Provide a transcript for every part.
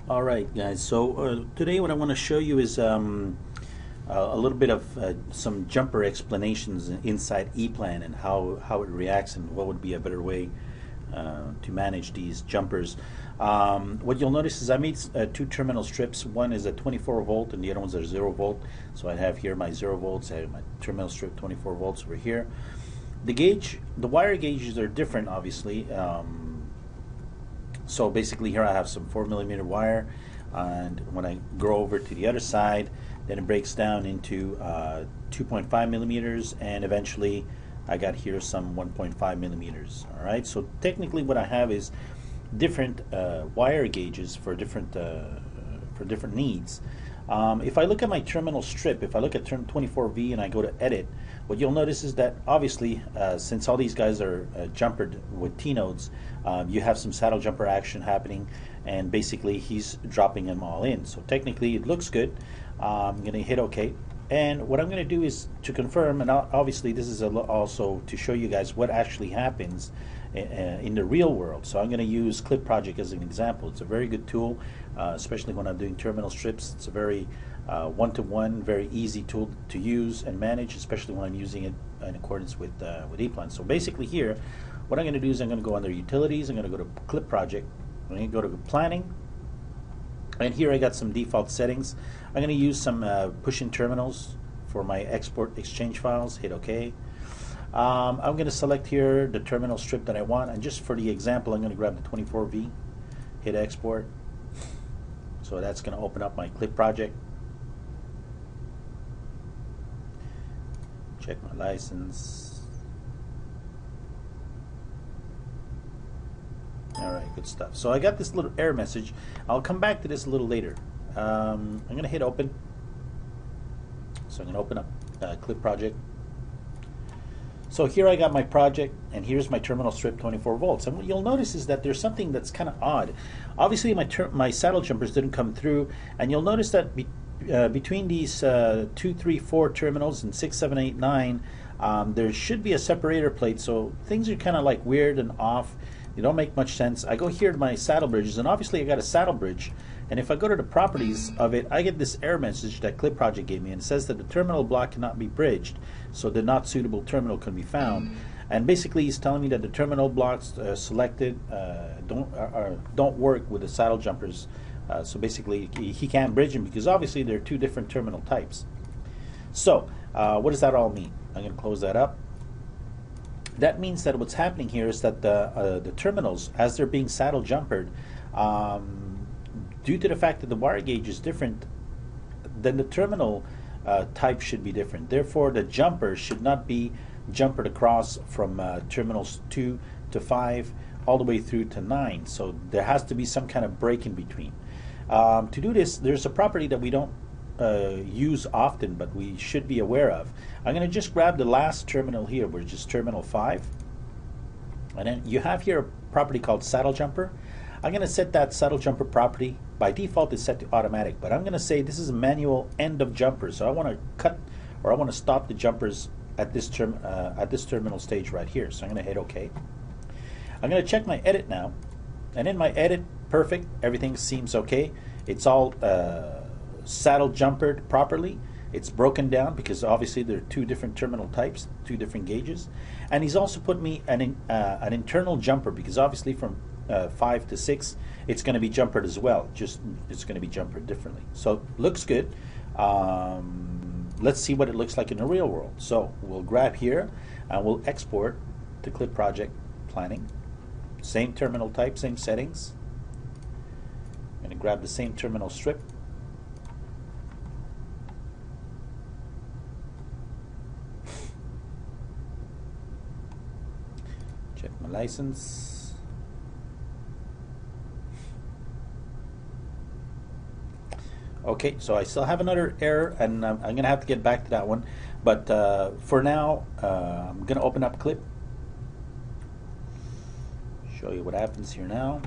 All right, guys. So today, what I want to show you is a little bit of some jumper explanations inside EPLAN and how it reacts and what would be a better way to manage these jumpers. What you'll notice is I made two terminal strips. One is a 24 volt and the other one's a 0 volt. So I have here my 0 volts. I have my terminal strip 24 volts over here. The wire gauges are different, obviously. So basically here I have some 4mm wire, and when I go over to the other side, then it breaks down into 2.5mm, and eventually I got here some 1.5mm. All right, so technically what I have is different wire gauges for different needs. If I look at my terminal strip, if I look at term 24V and I go to edit, what you'll notice is that obviously since all these guys are jumpered with T-nodes, you have some saddle jumper action happening, and basically he's dropping them all in. So technically it looks good. I'm going to hit OK. And what I'm going to do is to confirm, and obviously this is also to show you guys what actually happens in the real world. So I'm going to use Clip Project as an example. It's a very good tool, especially when I'm doing terminal strips. It's a very one-to-one, very easy tool to use and manage, especially when I'm using it in accordance with EPLAN. So basically here, what I'm going to do is I'm going to go under Utilities. I'm going to go to Clip Project. I'm going to go to Planning. And here I got some default settings. I'm going to use some push-in terminals for my export exchange files. Hit OK. I'm going to select here the terminal strip that I want, and just for the example I'm going to grab the 24V, hit export. So that's going to open up my Clip Project. Check my license. Alright, good stuff. So I got this little error message. I'll come back to this a little later. I'm going to hit open. So I'm going to open up Clip Project. So here I got my project, and here's my terminal strip 24 volts. And what you'll notice is that there's something that's kind of odd. Obviously my saddle jumpers didn't come through, and you'll notice that between these 2, 3, 4 terminals and 6, 7, 8, 9, there should be a separator plate. So things are kind of like weird and off. They don't make much sense. I go here to my saddle bridges, and obviously I got a saddle bridge, and if I go to the properties of it, I get this error message that Clip Project gave me, and it says that the terminal block cannot be bridged, so the not suitable terminal can be found. And basically he's telling me that the terminal blocks selected don't work with the saddle jumpers, so basically he can't bridge them because obviously they're two different terminal types. So what does that all mean? I'm going to close that up. That means that what's happening here is that the terminals, as they're being saddle jumpered, due to the fact that the wire gauge is different, then the terminal type should be different. Therefore, the jumper should not be jumpered across from terminals 2 to 5 all the way through to 9. So there has to be some kind of break in between. To do this, there's a property that we don't use often, but we should be aware of. I'm going to just grab the last terminal here, which is terminal 5, and then you have here a property called saddle jumper. I'm going to set that saddle jumper property. By default it's set to automatic, but I'm going to say this is a manual end of jumper, so I want to cut, or I want to stop the jumpers at this terminal stage right here. So I'm going to hit OK. I'm going to check my edit now, and in my edit, perfect, everything seems okay. It's all saddle jumpered properly. It's broken down because obviously there are two different terminal types, two different gauges, and he's also put me an internal jumper because obviously from 5 to 6 it's going to be jumpered as well, just it's going to be jumpered differently. So looks good. Let's see what it looks like in the real world. So we'll grab here and we'll export to Clip Project Planning. Same terminal type, same settings. I'm going to grab the same terminal strip. Check my license. Okay, so I still have another error, and I'm going to have to get back to that one. But for now, I'm going to open up Clip. Show you what happens here now.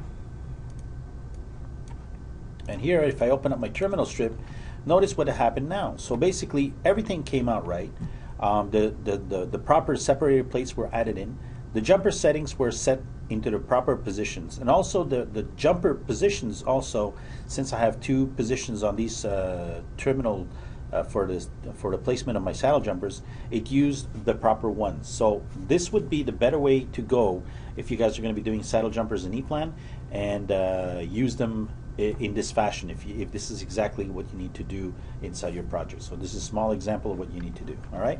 And here, if I open up my terminal strip, notice what happened now. So basically, everything came out right. The proper separator plates were added in. The jumper settings were set into the proper positions. And also the jumper positions also, since I have two positions on these terminal for the placement of my saddle jumpers, it used the proper ones. So this would be the better way to go if you guys are going to be doing saddle jumpers in EPLAN, and use them in this fashion if this is exactly what you need to do inside your project. So this is a small example of what you need to do. All right.